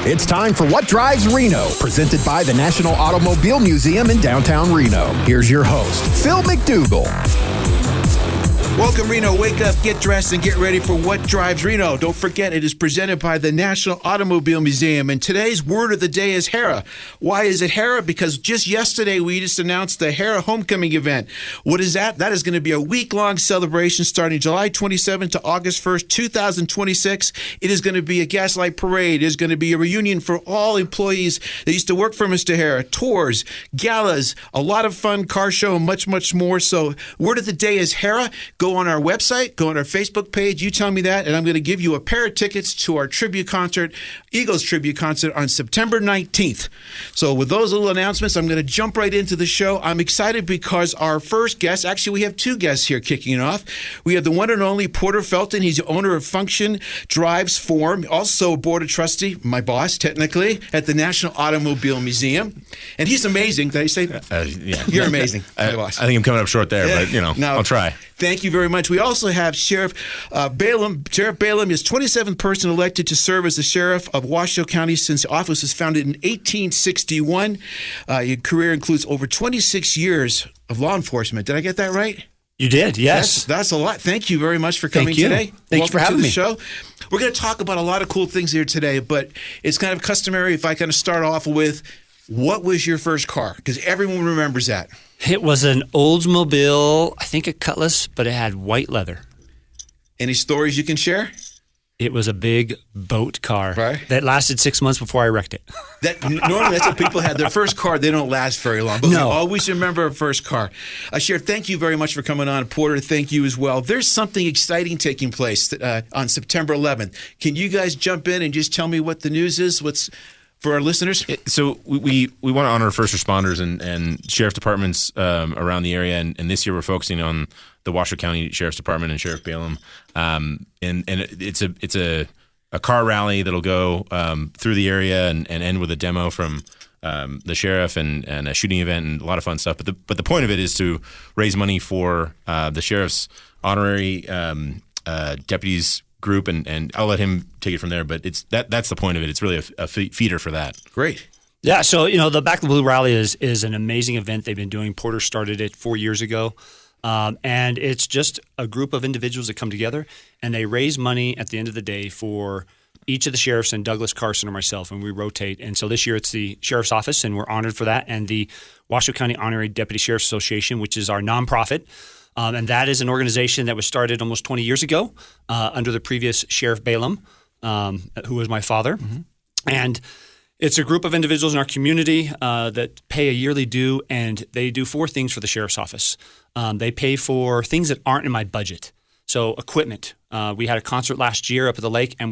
It's time for What Drives Reno, presented by the National Automobile Museum in downtown Reno. Here's your host, Phil McDougall. Welcome, Reno. Wake up, get dressed, and get ready for What Drives Reno. Don't forget, it is presented by the National Automobile Museum, and today's word of the day is Hera. Why is it Hera? Because just yesterday, we just announced the Hera Homecoming event. What is that? That is going to be a week-long celebration starting July 27th to August 1st, 2026. It is going to be a gaslight parade. It is going to be a reunion for all employees that used to work for Mr. Hera. Tours, galas, a lot of fun, car show, and much, much more. So, word of the day is Hera. Go on our website, go on our Facebook page, you tell me that, and I'm going to give you a pair of tickets to our tribute concert, Eagles tribute concert on September 19th. So with those little announcements, I'm going to jump right into the show. I'm excited because our first guest, actually we have two guests here kicking it off. We have the one and only Porter Felton. He's the owner of Function Drives Form, also a board of trustee, my boss technically, at the National Automobile Museum. And he's amazing. Did I say? Yeah. You're amazing, my boss. I think I'm coming up short there, but I'll try. Thank you very much. We also have Sheriff Balaam. Sheriff Balaam is 27th person elected to serve as the sheriff of Washoe County since the office was founded in 1861. Your career includes over 26 years of law enforcement. Did I get that right? You did, yes. That's a lot. Thank you very much for coming today. Thank you for having me. Show. We're going to talk about a lot of cool things here today, but it's kind of customary if I kind of start off with, what was your first car? Because everyone remembers that. It was an Oldsmobile, I think a Cutlass, but it had white leather. Any stories you can share? It was a big boat car that lasted 6 months before I wrecked it. Normally, that's what people had. Their first car, they don't last very long. But we always remember a first car. Sheriff, thank you very much for coming on. Porter, thank you as well. There's something exciting taking place on September 11th. Can you guys jump in and just tell me what the news is? What's for our listeners? So we want to honor first responders and sheriff departments around the area, and this year we're focusing on the Washoe County Sheriff's Department and Sheriff Balaam. And it's a car rally that'll go through the area and end with a demo from the sheriff and a shooting event and a lot of fun stuff. But the point of it is to raise money for the sheriff's honorary deputies group, and I'll let him take it from there. But that's the point of it. It's really a feeder for that. Great. Yeah, so the Back the Blue Rally is an amazing event they've been doing. Porter started it 4 years ago. And it's just a group of individuals that come together, and they raise money at the end of the day for each of the sheriffs and Douglas Carson or myself, and we rotate. And so this year it's the sheriff's office, and we're honored for that, and the Washoe County Honorary Deputy Sheriff's Association, which is our nonprofit. And that is an organization that was started almost 20 years ago under the previous Sheriff Balaam, who was my father. Mm-hmm. And it's a group of individuals in our community that pay a yearly due, and they do four things for the sheriff's office. They pay for things that aren't in my budget. So equipment. We had a concert last year up at the lake, and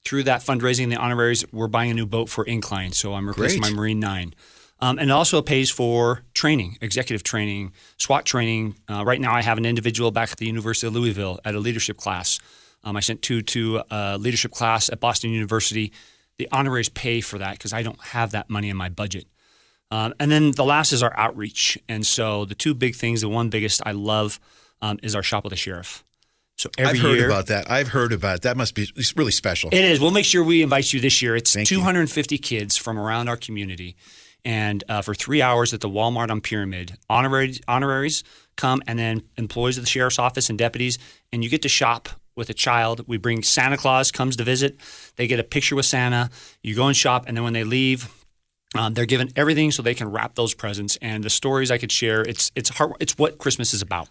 through that fundraising, the honoraries, we're buying a new boat for Incline. So I'm replacing my Marine 9. And it also pays for training, executive training, SWAT training. Right now I have an individual back at the University of Louisville at a leadership class. I sent two to a leadership class at Boston University. The honoraries pay for that because I don't have that money in my budget. And then the last is our outreach. And so the two big things, the one biggest I love is our Shop with the Sheriff. So every year. I've heard about that. I've heard about it. That must be really special. It is. We'll make sure we invite you this year. It's 250 kids from around our community. And for 3 hours at the Walmart on Pyramid, honoraries come, and then employees of the sheriff's office and deputies, and you get to shop with a child. We bring Santa Claus comes to visit. They get a picture with Santa. You go and shop, and then when they leave, they're given everything so they can wrap those presents. And the stories I could share, it's what Christmas is about.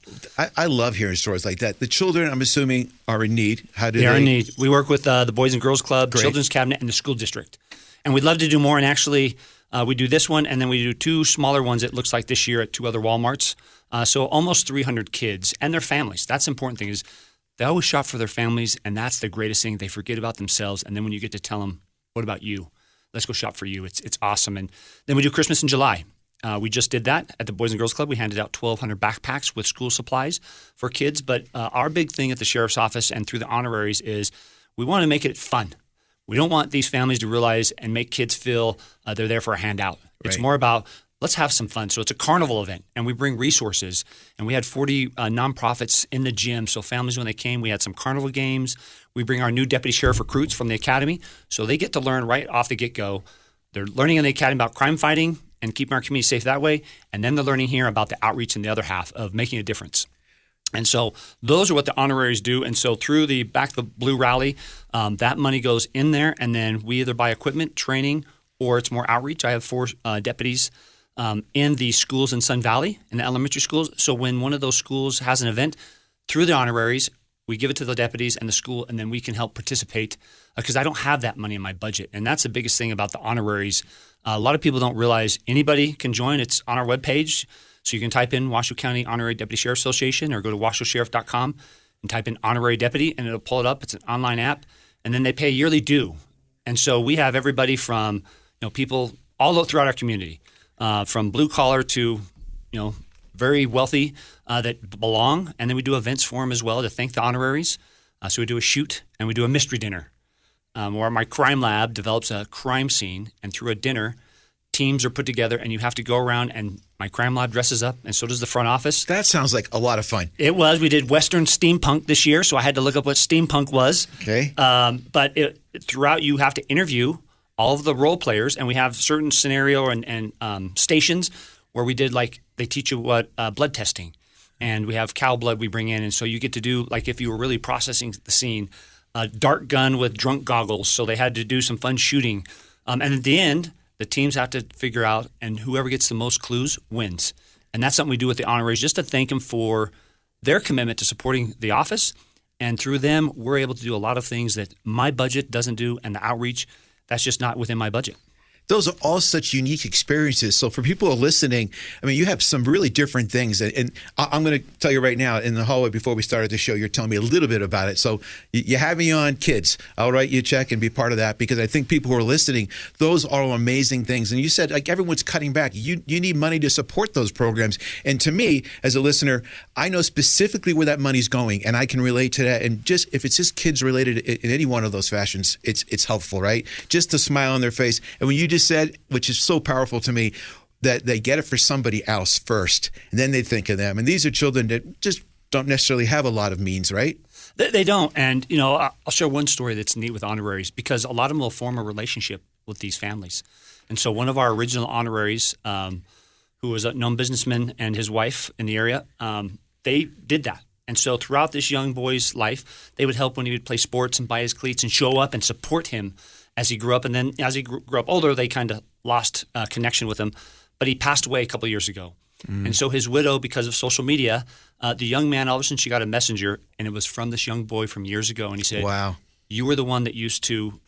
I love hearing stories like that. The children, I'm assuming, are in need. They are in need. We work with the Boys and Girls Club, Children's Cabinet, and the school district. And we'd love to do more. And actually, we do this one, and then we do two smaller ones, it looks like this year, at two other Walmarts. So almost 300 kids and their families. That's the important thing is they always shop for their families, and that's the greatest thing. They forget about themselves, and then when you get to tell them, what about you? Let's go shop for you. It's awesome. And then we do Christmas in July. We just did that at the Boys and Girls Club. We handed out 1,200 backpacks with school supplies for kids. But our big thing at the sheriff's office and through the honoraries is we want to make it fun. We don't want these families to realize and make kids feel they're there for a handout. Right. It's more about let's have some fun. So it's a carnival event, and we bring resources. And we had 40 nonprofits in the gym. So families, when they came, we had some carnival games. We bring our new deputy sheriff recruits from the academy. So they get to learn right off the get-go. They're learning in the academy about crime fighting and keeping our community safe that way. And then they're learning here about the outreach in the other half of making a difference. And so those are what the honoraries do. And so through the Back the Blue rally, that money goes in there, and then we either buy equipment, training, or it's more outreach. I have 4 deputies in the schools in Sun Valley, in the elementary schools. So when one of those schools has an event, through the honoraries, we give it to the deputies and the school, and then we can help participate because I don't have that money in my budget. And that's the biggest thing about the honoraries. A lot of people don't realize anybody can join. It's on our webpage. So you can type in Washoe County Honorary Deputy Sheriff Association or go to washoesheriff.com and type in honorary deputy, and it'll pull it up. It's an online app. And then they pay a yearly due. And so we have everybody from people all throughout our community, from blue collar to very wealthy that belong. And then we do events for them as well to thank the honoraries. So we do a shoot and we do a mystery dinner where my crime lab develops a crime scene, and through a dinner, teams are put together, and you have to go around, and my crime lab dresses up, and so does the front office. That sounds like a lot of fun. It was. We did Western steampunk this year, so I had to look up what steampunk was. Okay. But throughout, you have to interview all of the role players, and we have certain scenario and stations where we did, like, they teach you what blood testing, and we have cow blood we bring in, and so you get to do, like, if you were really processing the scene, a dart gun with drunk goggles, so they had to do some fun shooting. And at the end, the teams have to figure out, and whoever gets the most clues wins. And that's something we do with the honoraries, just to thank them for their commitment to supporting the office. And through them, we're able to do a lot of things that my budget doesn't do, and the outreach, that's just not within my budget. Those are all such unique experiences. So for people who are listening, I mean, you have some really different things. And I'm going to tell you right now in the hallway before we started the show, you're telling me a little bit about it. So you have me on kids. I'll write you a check and be part of that, because I think people who are listening, those are amazing things. And you said, like, everyone's cutting back. You need money to support those programs. And to me, as a listener, I know specifically where that money's going, and I can relate to that. And just if it's just kids related in any one of those fashions, it's helpful, right? Just a smile on their face. And when you just said, which is so powerful to me, that they get it for somebody else first, and then they think of them. And these are children that just don't necessarily have a lot of means, right? They don't. And, I'll share one story that's neat with honoraries, because a lot of them will form a relationship with these families. And so one of our original honoraries, who was a known businessman, and his wife in the area, they did that. And so throughout this young boy's life, they would help when he would play sports and buy his cleats and show up and support him as he grew up. And then as he grew up older, they kind of lost connection with him. But he passed away a couple of years ago. And so his widow, because of social media, the young man, all of a sudden she got a messenger, and it was from this young boy from years ago. And he said, "Wow, you were the one that used to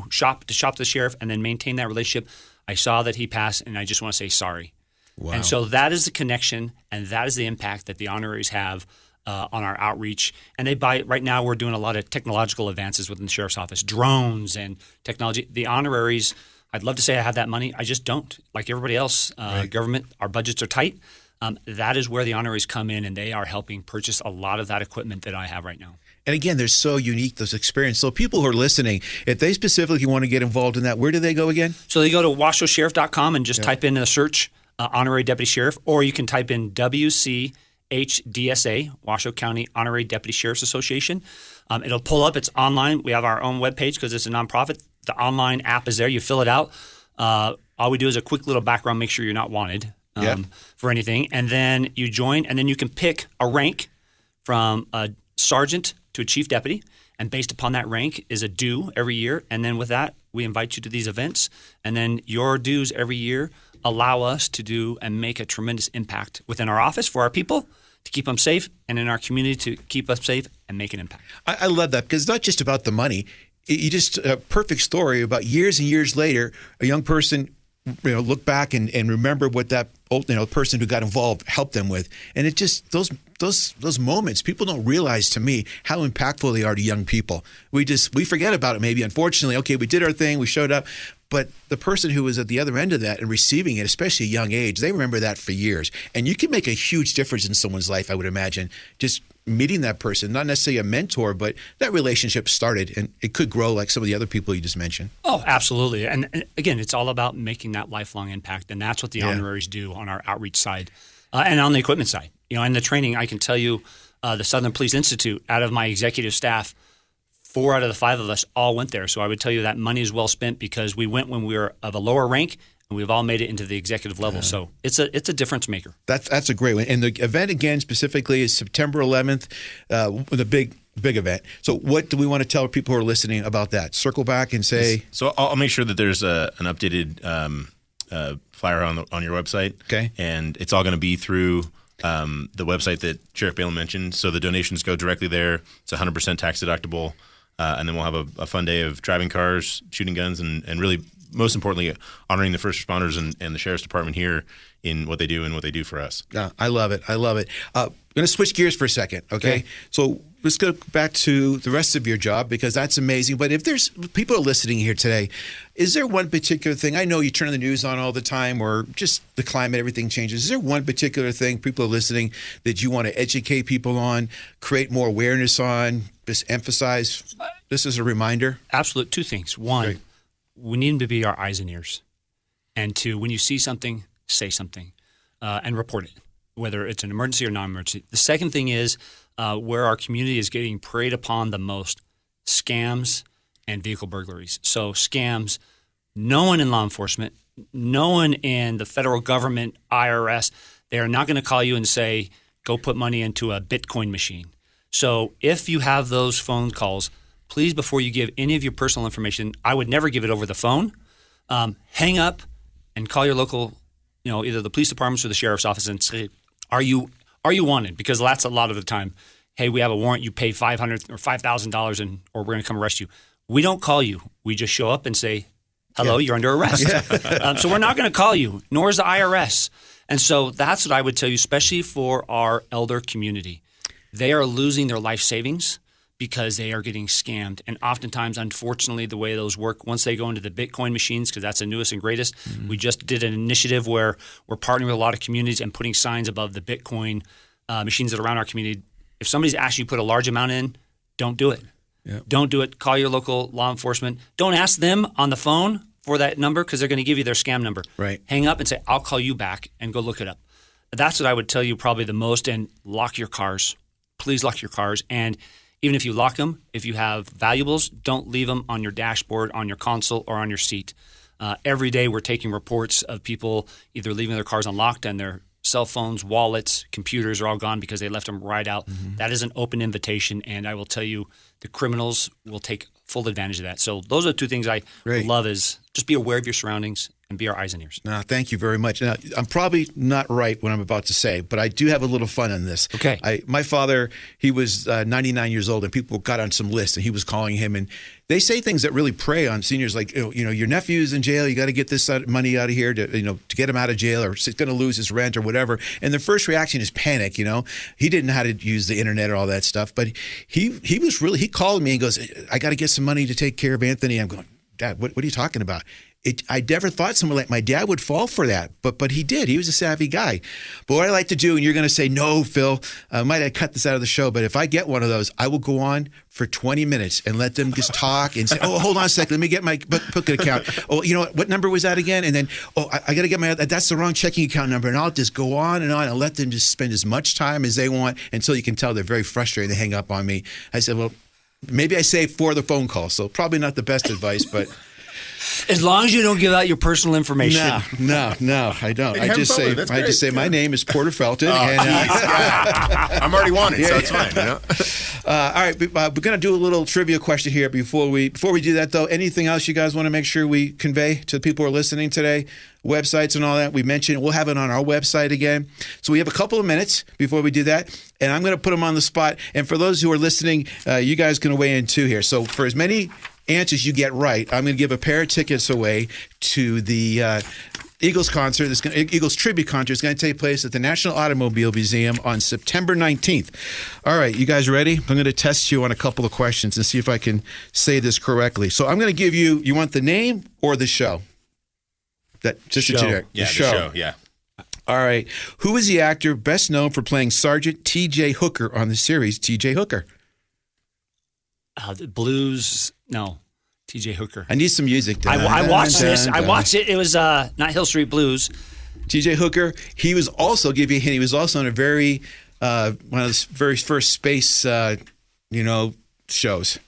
shop the sheriff and then maintain that relationship. I saw that he passed, and I just want to say sorry." Wow. And so that is the connection, and that is the impact that the honoraries have on our outreach. And right now we're doing a lot of technological advances within the sheriff's office, drones and technology. The honoraries, I'd love to say I have that money. I just don't. Like everybody else, right. Government, our budgets are tight. That is where the honoraries come in, and they are helping purchase a lot of that equipment that I have right now. And again, they're so unique, those experiences. So people who are listening, if they specifically want to get involved in that, where do they go again? So they go to washoesheriff.com and just type in a search, Honorary Deputy Sheriff, or you can type in WCHDSA, Washoe County Honorary Deputy Sheriff's Association. It'll pull up. It's online. We have our own webpage because it's a nonprofit. The online app is there. You fill it out. All we do is a quick little background, make sure you're not wanted for anything. And then you join, and then you can pick a rank from a sergeant to a chief deputy. And based upon that rank is a due every year. And then with that, we invite you to these events. And then your dues every year allow us to do and make a tremendous impact within our office for our people, to keep them safe, and in our community to keep us safe and make an impact. I love that, because it's not just about the money. You just a perfect story about years and years later, a young person, look back and remember what that old, person who got involved helped them with. And it just, those moments, people don't realize, to me, how impactful they are to young people. We forget about it maybe, unfortunately. Okay, we did our thing, we showed up. But the person who was at the other end of that and receiving it, especially at a young age, they remember that for years. And you can make a huge difference in someone's life, I would imagine, just meeting that person, not necessarily a mentor, but that relationship started, and it could grow like some of the other people you just mentioned. Oh, absolutely. And again, it's all about making that lifelong impact, and that's what the honoraries do on our outreach side and on the equipment side. And the training, I can tell you, the Southern Police Institute, out of my executive staff, 4 out of the 5 of us all went there. So I would tell you that money is well spent because we went when we were of a lower rank, and we've all made it into the executive level. So it's a difference maker. That's a great one. And the event, again, specifically is September 11th, the big event. So what do we want to tell people who are listening about that? Circle back and say. So I'll make sure that there's an updated flyer on your website. Okay. And it's all going to be through the website that Sheriff Balaam mentioned. So the donations go directly there. It's 100% tax deductible. And then we'll have a fun day of driving cars, shooting guns, and really, most importantly, honoring the first responders and the Sheriff's Department here in what they do and what they do for us. Yeah, I love it. I'm going to switch gears for a second, okay? So let's go back to the rest of your job because that's amazing. But if there's people are listening here today, is there one particular thing? I know you turn the news on all the time or just the climate, everything changes. Is there one particular thing people are listening that you want to educate people on, create more awareness on, just emphasize? This is a reminder. Absolute 2 things. 1, we need to be our eyes and ears. And 2, when you see something, say something and report it, whether it's an emergency or non-emergency. The second thing is where our community is getting preyed upon the most, scams and vehicle burglaries. So scams, no one in law enforcement, no one in the federal government, IRS, they are not going to call you and say, go put money into a Bitcoin machine. So if you have those phone calls, please, before you give any of your personal information, I would never give it over the phone. Hang up and call your local, either the police departments or the sheriff's office and say, are you wanted? Because that's a lot of the time. Hey, we have a warrant. You pay $500 or $5,000, or we're going to come arrest you. We don't call you. We just show up and say, hello, you're under arrest. So we're not going to call you, nor is the IRS. And so that's what I would tell you, especially for our elder community. They are losing their life savings because they are getting scammed. And oftentimes, unfortunately, the way those work, once they go into the Bitcoin machines, because that's the newest and greatest, we just did an initiative where we're partnering with a lot of communities and putting signs above the Bitcoin machines that are around our community. If somebody's asked you to put a large amount in, don't do it. Yep. Don't do it. Call your local law enforcement. Don't ask them on the phone for that number because they're going to give you their scam number. Right. Hang up and say, I'll call you back, and go look it up. That's what I would tell you probably the most. And lock your cars. Please lock your cars. And even if you lock them, if you have valuables, don't leave them on your dashboard, on your console, or on your seat. Every day we're taking reports of people either leaving their cars unlocked and their cell phones, wallets, computers are all gone because they left them right out. That is an open invitation, and I will tell you the criminals will take full advantage of that. So those are the 2 things I love is just be aware of your surroundings and be our eyes and ears. No, thank you very much. Now, I'm probably not right what I'm about to say, but I do have a little fun on this. Okay. My father, he was 99 years old, and people got on some list, and he was calling him, and they say things that really prey on seniors, like, your nephew's in jail, you got to get this money out of here to get him out of jail, or he's going to lose his rent or whatever. And the first reaction is panic. He didn't know how to use the internet or all that stuff, but he called me and goes, I got to get some money to take care of Anthony. I'm going, Dad, what are you talking about? I never thought someone like my dad would fall for that, but he did. He was a savvy guy. But what I like to do, and you're going to say, no, Phil, I might have cut this out of the show, but if I get one of those, I will go on for 20 minutes and let them just talk and say, oh, hold on a second, let me get my book account. Oh, what number was that again? And then, I got to get that's the wrong checking account number. And I'll just go on and let them just spend as much time as they want until you can tell they're very frustrated. They hang up on me. I said, well, maybe I saved 4 of the phone calls, so probably not the best advice, but... As long as you don't give out your personal information. No, I don't. I just say my name is Porter Felton. I'm already wanted, so it's fine. All right, we're going to do a little trivia question here before we do that, though. Anything else you guys want to make sure we convey to the people who are listening today? Websites and all that we mentioned. We'll have it on our website again. So we have a couple of minutes before we do that, and I'm going to put them on the spot. And for those who are listening, you guys can weigh in too here. So for as many answers you get right, I'm going to give a pair of tickets away to the Eagles concert. Eagles tribute concert is going to take place at the National Automobile Museum on September 19th. All right, you guys ready? I'm going to test you on a couple of questions and see if I can say this correctly. So I'm going to give you want the name or the show? The show. Yeah, the show, yeah. All right. Who is the actor best known for playing Sergeant T.J. Hooker on the series T.J. Hooker? The Blues. No, T.J. Hooker. I need some music. I watched this. I watched it. It was not Hill Street Blues. T.J. Hooker. He was also, give you a hint, he was also on a very, one of the very first space, shows.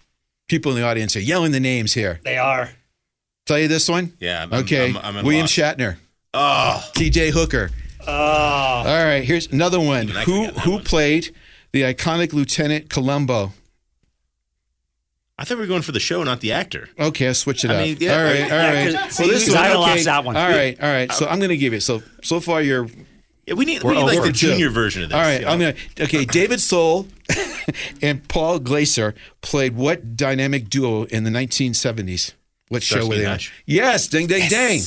People in the audience are yelling the names here. They are. Tell you this one? Yeah. I'm William Shatner. Oh. T.J. Hooker. Oh. All right, here's another one. Who played the iconic Lieutenant Columbo? I thought we were going for the show, not the actor. Okay, I'll switch it up. mean, yeah, all right. Well, this one, I lost that one. All right. So I'm going to give you. So far you're. Yeah, we need like the junior version of this. All right, Okay, David Soul and Paul Glaser played what dynamic duo in the 1970s? What show were they on? Yes, ding, ding, ding.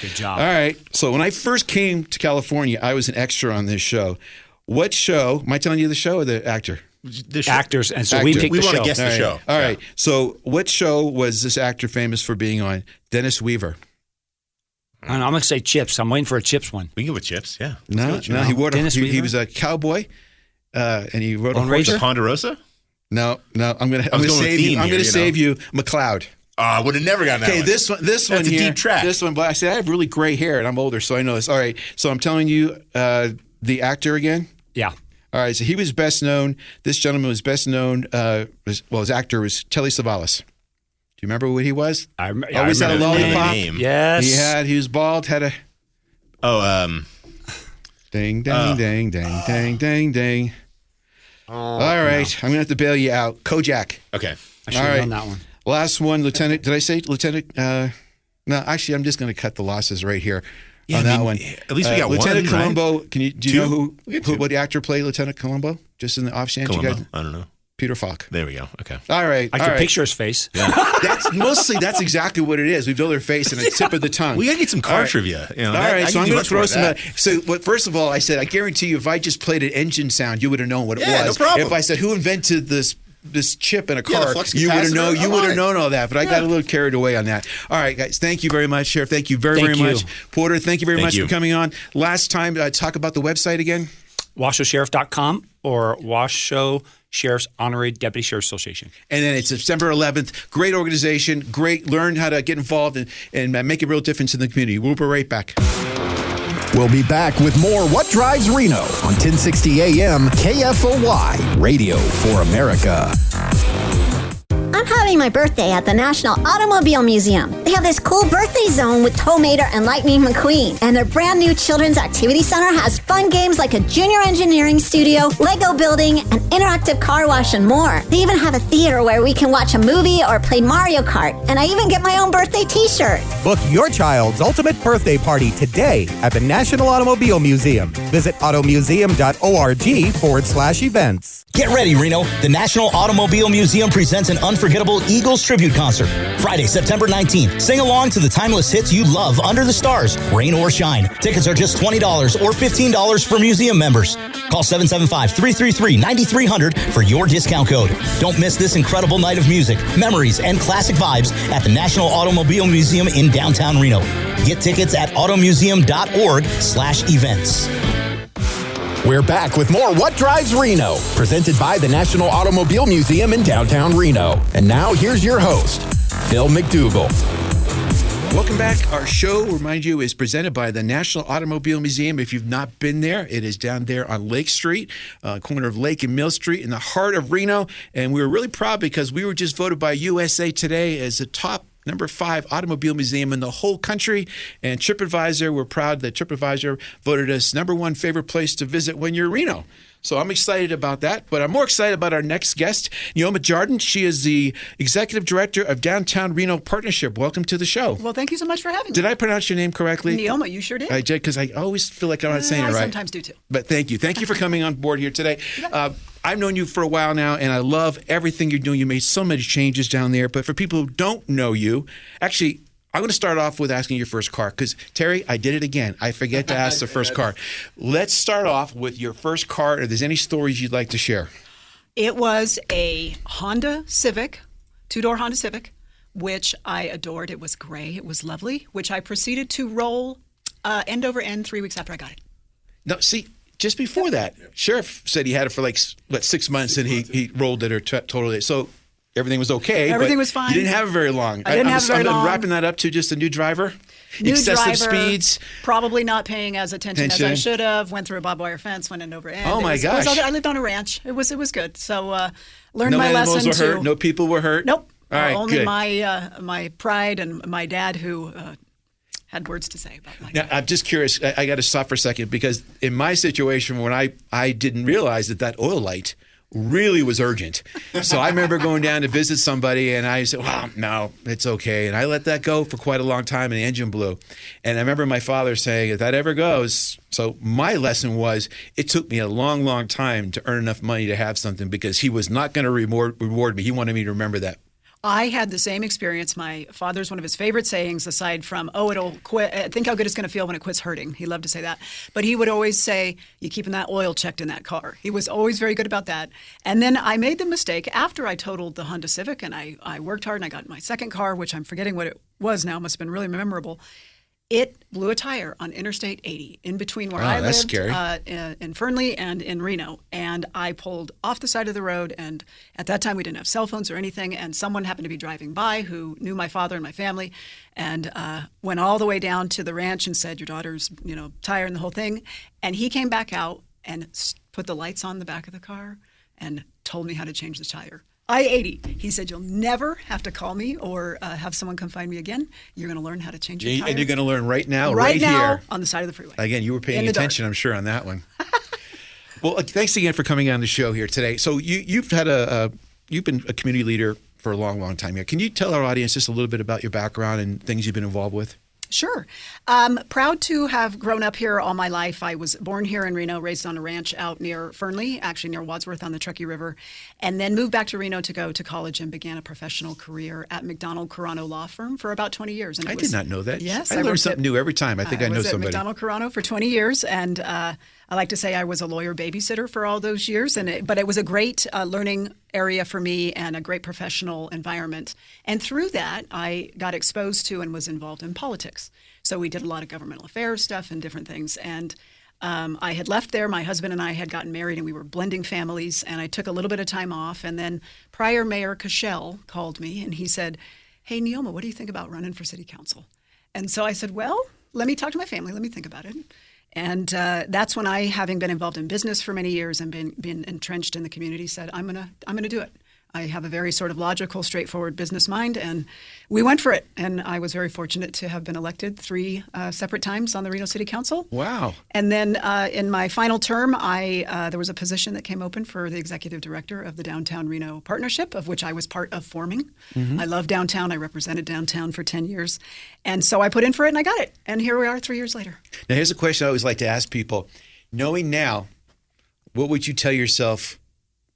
Good job. All right. So when I first came to California, I was an extra on this show. What show? Am I telling you the show or the actor? Actors, and so we picked we the want show. to guess the show. All right. So what show was this actor famous for being on? Dennis Weaver. I don't know, I'm going to say Chips. I'm waiting for a Chips one. We can go with Chips, yeah. No, he wore he was a cowboy, and he rode a horse. Ponderosa? No, I'm going to save you. I'm going to save you, McLeod. I would have never gotten that one. Okay, this one That's here. a deep track. This one, but I said I have really gray hair, and I'm older, so I know this. All right, so I'm telling you the actor again. Yeah. All right, so he was best known. This gentleman was best known. His actor was Telly Savalas. Do you remember what he was? Always had a lollipop. Yes. He was bald. Had a. Ding, ding, ding, ding, ding, ding, ding. All right, I'm gonna have to bail you out. Kojak. Okay. I should have known that one. Last one, Lieutenant. Did I say Lieutenant? No, actually, I'm just going to cut the losses right here on that one. At least we got Lieutenant one, Columbo. right? Do you know what the actor played Lieutenant Columbo? Just in the off chance, Columbo? you guys. I don't know. Peter Falk. There we go. Okay. All right. I can picture his face. Yeah. That's exactly what it is. We build their face and a tip of the tongue. We got to get some car trivia. All right. So I'm going to throw some. So first of all, I said I guarantee you, if I just played an engine sound, you would have known what it was. No problem. If I said who invented this chip in a car, you would have known. You would have known all that. But I got a little carried away on that. All right, guys. Thank you very much, Sheriff. Thank you very much, Porter. Thank you very much for coming on. Last time, talk about the website again. WashowSheriff.com or Washoe Sheriff's Honorary Deputy Sheriff's Association. And then it's September 11th. Great organization. Great. Learn how to get involved and make a real difference in the community. We'll be right back. We'll be back with more What Drives Reno on 1060 AM KFOY, Radio for America. I'm having my birthday at the National Automobile Museum. They have this cool birthday zone with Tow Mater and Lightning McQueen. And their brand new Children's Activity Center has fun games like a junior engineering studio, Lego building, an interactive car wash, and more. They even have a theater where we can watch a movie or play Mario Kart. And I even get my own birthday t-shirt. Book your child's ultimate birthday party today at the National Automobile Museum. Visit automuseum.org/events. Get ready, Reno. The National Automobile Museum presents an unforgettable Eagles tribute concert. Friday, September 19th. Sing along to the timeless hits you love under the stars, rain or shine. Tickets are just $20 or $15 for museum members. Call 775-333-9300 for your discount code. Don't miss this incredible night of music, memories, and classic vibes at the National Automobile Museum in downtown Reno. Get tickets at automuseum.org/events. We're back with more What Drives Reno, presented by the National Automobile Museum in downtown Reno. And now here's your host, Phil McDougall. Welcome back. Our show, remind you, is presented by the National Automobile Museum. If you've not been there, it is down there on Lake Street, corner of Lake and Mill Street in the heart of Reno. And we were really proud because we were just voted by USA Today as the top number 5 automobile museum in the whole country. And TripAdvisor, we're proud that TripAdvisor voted us number 1 favorite place to visit when you're in Reno. So I'm excited about that, but I'm more excited about our next guest, Neoma Jardon. She is the Executive Director of Downtown Reno Partnership. Welcome to the show. Well, thank you so much for having me. Did I pronounce your name correctly? Neoma, you sure did. I did, because I always feel like I'm not saying it right. I sometimes do too. But thank you. Thank you for coming on board here today. I've known you for a while now, and I love everything you're doing. You made so many changes down there. But for people who don't know you, actually, I'm going to start off with asking your first car because, Terry, I did it again. I forget to ask the first car. Let's start off with your first car. If there's any stories you'd like to share. It was a Honda Civic, 2-door Honda Civic, which I adored. It was gray. It was lovely, which I proceeded to roll end over end 3 weeks after I got it. No, see, just before that, Sheriff said he had it for 6 months and he rolled it or totaled it. So everything was okay. Everything but was fine. You didn't have it very long. I didn't have it very long. I'm wrapping that up to just a new driver. New Excessive driver, speeds. probably not paying as attention as I should have. Went through a barbed wire fence, went in over end. Oh my gosh! I lived on a ranch. It was good. So learned no my lesson. animals were hurt. No people were hurt. Nope. All right, only good. my pride and my dad who had words to say about my Now, I'm just curious. I got to stop for a second because in my situation, when I didn't realize that oil light really was urgent. So I remember going down to visit somebody and I said, well, no, it's okay. And I let that go for quite a long time and the engine blew. And I remember my father saying, if that ever goes. So my lesson was it took me a long, long time to earn enough money to have something because he was not going to reward me. He wanted me to remember that. I had the same experience. My father's one of his favorite sayings, aside from, it'll quit. Think how good it's going to feel when it quits hurting. He loved to say that. But he would always say, you keeping that oil checked in that car. He was always very good about that. And then I made the mistake after I totaled the Honda Civic and I worked hard and I got my second car, which I'm forgetting what it was now. Must have been really memorable. It blew a tire on Interstate 80 in between where I lived in Fernley and in Reno. And I pulled off the side of the road. And at that time, we didn't have cell phones or anything. And someone happened to be driving by who knew my father and my family and went all the way down to the ranch and said, your daughter's, tire and the whole thing. And he came back out and put the lights on the back of the car and told me how to change the tire. I-80. He said, you'll never have to call me or have someone come find me again. You're going to learn how to change your tire. And you're going to learn right now, right now, here. on the side of the freeway. Again, you were paying attention, I'm sure, on that one. Well, thanks again for coming on the show here today. So you've been a community leader for a long, long time here. Can you tell our audience just a little bit about your background and things you've been involved with? Sure. Proud to have grown up here all my life. I was born here in Reno, raised on a ranch out near Fernley, actually near Wadsworth on the Truckee River, and then moved back to Reno to go to college and began a professional career at McDonald Carano Law Firm for about 20 years. And I did not know that. Yes. I learn something new every time. I think I know somebody. I was at McDonald Carano for 20 years, and I like to say I was a lawyer babysitter for all those years, but it was a great learning area for me and a great professional environment. And through that, I got exposed to and was involved in politics. So we did a lot of governmental affairs stuff and different things. And I had left there. My husband and I had gotten married, and we were blending families. And I took a little bit of time off. And then prior Mayor Cashel called me, and he said, hey, Neoma, what do you think about running for city council? And so I said, well, let me talk to my family. Let me think about it. And that's when I, having been involved in business for many years and been entrenched in the community, said, I'm gonna do it. I have a very sort of logical, straightforward business mind, and we went for it. And I was very fortunate to have been elected 3 separate times on the Reno City Council. Wow. And then in my final term, there was a position that came open for the executive director of the Downtown Reno Partnership, of which I was part of forming. Mm-hmm. I love downtown. I represented downtown for 10 years. And so I put in for it, and I got it. And here we are 3 years later. Now, here's a question I always like to ask people. Knowing now, what would you tell yourself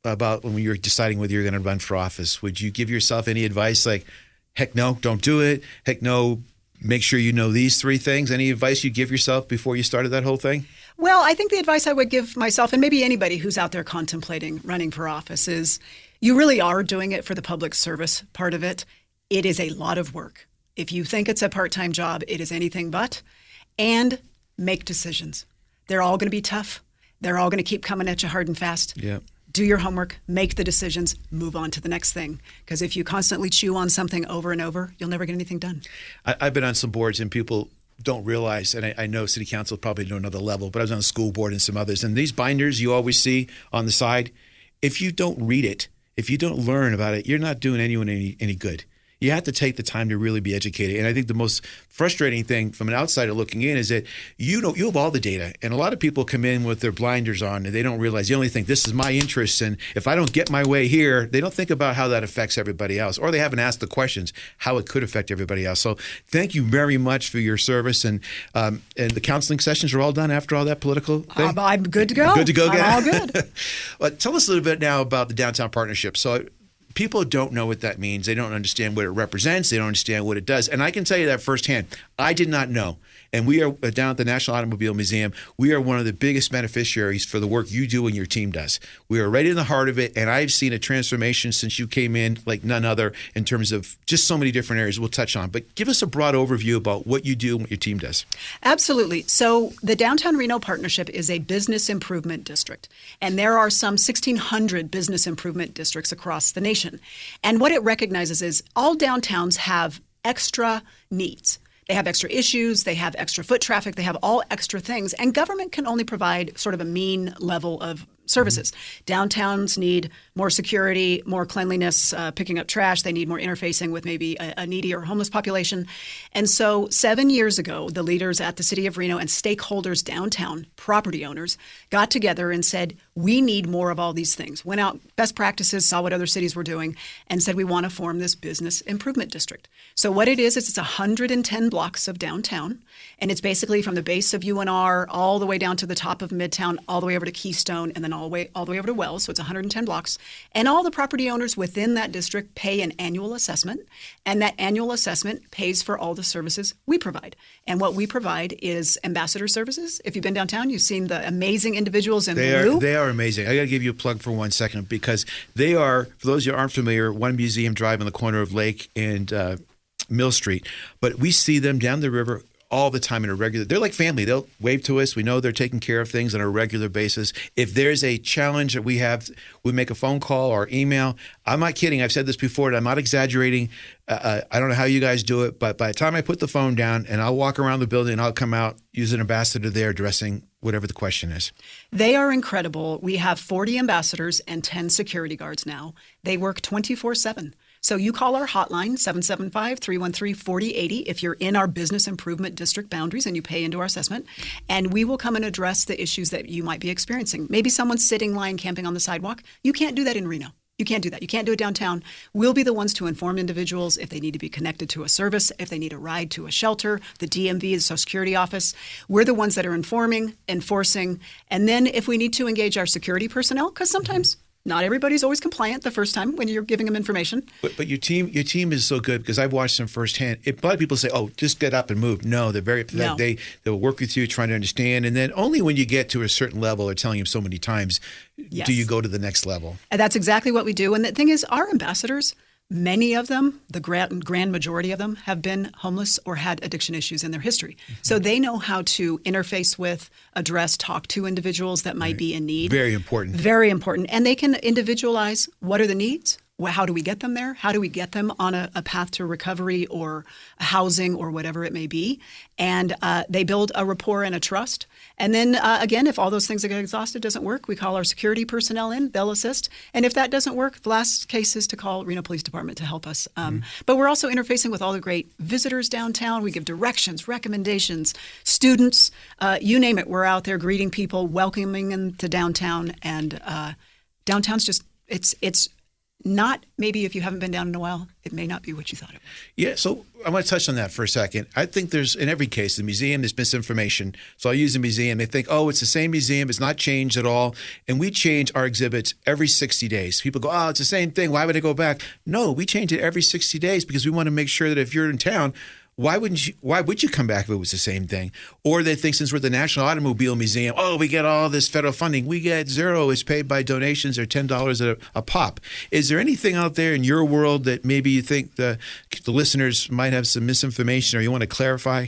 about when you're deciding whether you're going to run for office? Would you give yourself any advice like, heck no, don't do it? Heck no, make sure you know these 3 things? Any advice you'd give yourself before you started that whole thing? Well, I think the advice I would give myself, and maybe anybody who's out there contemplating running for office, is you really are doing it for the public service part of it. It is a lot of work. If you think it's a part-time job, it is anything but. And make decisions. They're all going to be tough. They're all going to keep coming at you hard and fast. Yeah. Do your homework, make the decisions, move on to the next thing. Because if you constantly chew on something over and over, you'll never get anything done. I've been on some boards and people don't realize, and I know city council probably to another level, but I was on a school board and some others. And these binders you always see on the side, if you don't read it, if you don't learn about it, you're not doing anyone any good. You have to take the time to really be educated. And I think the most frustrating thing from an outsider looking in is that you have all the data. And a lot of people come in with their blinders on and they don't realize, they only think this is my interest. And if I don't get my way here, they don't think about how that affects everybody else. Or they haven't asked the questions how it could affect everybody else. So thank you very much for your service. And the counseling sessions are all done after all that political thing? I'm good to go. Good to go again? I'm all good. Well, tell us a little bit now about the Downtown Partnership. So people don't know what that means. They don't understand what it represents. They don't understand what it does. And I can tell you that firsthand. I did not know. And we are down at the National Automobile Museum. We are one of the biggest beneficiaries for the work you do and your team does. We are right in the heart of it. And I've seen a transformation since you came in like none other in terms of just so many different areas we'll touch on. But give us a broad overview about what you do and what your team does. Absolutely. So the Downtown Reno Partnership is a business improvement district. And there are some 1,600 business improvement districts across the nation. And what it recognizes is all downtowns have extra needs. They have extra issues, they have extra foot traffic, they have all extra things. And government can only provide sort of a mean level of services. Downtowns need more security, more cleanliness, picking up trash. They need more interfacing with maybe a needy or homeless population. And so 7 years ago, the leaders at the city of Reno and stakeholders downtown, property owners, got together and said, we need more of all these things. Went out, best practices, saw what other cities were doing, and said, we want to form this business improvement district. So what it is it's 110 blocks of downtown, and it's basically from the base of UNR all the way down to the top of Midtown, all the way over to Keystone, and then all the way over to Wells. So it's 110 blocks. And all the property owners within that district pay an annual assessment, and that annual assessment pays for all the services we provide. And what we provide is ambassador services. If you've been downtown, you've seen the amazing individuals in blue. They are amazing. I got to give you a plug for 1 second because they are, for those who aren't familiar, One Museum Drive on the corner of Lake and Mill Street. But we see them down the river all the time in a regular. They're like family. They'll wave to us. We know they're taking care of things on a regular basis. If there's a challenge that we have, we make a phone call or email. I'm not kidding. I've said this before, and I'm not exaggerating. I don't know how you guys do it, but by the time I put the phone down and I'll walk around the building and I'll come out, use an ambassador there addressing whatever the question is. They are incredible. We have 40 ambassadors and 10 security guards now. They work 24/7. So you call our hotline, 775-313-4080, if you're in our business improvement district boundaries and you pay into our assessment, and we will come and address the issues that you might be experiencing. Maybe someone's sitting, lying, camping on the sidewalk. You can't do that in Reno. You can't do that. You can't do it downtown. We'll be the ones to inform individuals if they need to be connected to a service, if they need a ride to a shelter, the DMV, the Social Security office. We're the ones that are informing, enforcing, and then if we need to engage our security personnel, because sometimes not everybody's always compliant the first time when you're giving them information. But your team is so good because I've watched them firsthand. A lot of people say, "Oh, just get up and move." No, they'll work with you, trying to understand, and then only when you get to a certain level, they're telling you so many times, yes, do you go to the next level. And that's exactly what we do. And the thing is, our ambassadors, many of them, the grand majority of them, have been homeless or had addiction issues in their history. Mm-hmm. So they know how to interface with, address, talk to individuals that might be in need. Very important. Very important. And they can individualize what are the needs, how do we get them there, how do we get them on a path to recovery or housing or whatever it may be. And they build a rapport and a trust. And then, again, if all those things that get exhausted doesn't work, we call our security personnel in. They'll assist. And if that doesn't work, the last case is to call Reno Police Department to help us. But we're also interfacing with all the great visitors downtown. We give directions, recommendations, students, you name it. We're out there greeting people, welcoming them to downtown. And downtown's just, it's not, maybe if you haven't been down in a while, it may not be what you thought it was. Yeah, so I want to touch on that for a second. I think there's, in every case, the museum, there's misinformation. So I'll use the museum. They think, oh, it's the same museum. It's not changed at all. And we change our exhibits every 60 days. People go, oh, it's the same thing. Why would I go back? No, we change it every 60 days because we want to make sure that if you're in town, why would you come back if it was the same thing? Or they think since we're at the National Automobile Museum, oh, we get all this federal funding. We get zero. It's paid by donations or $10 a pop. Is there anything out there in your world that maybe you think the listeners might have some misinformation or you want to clarify?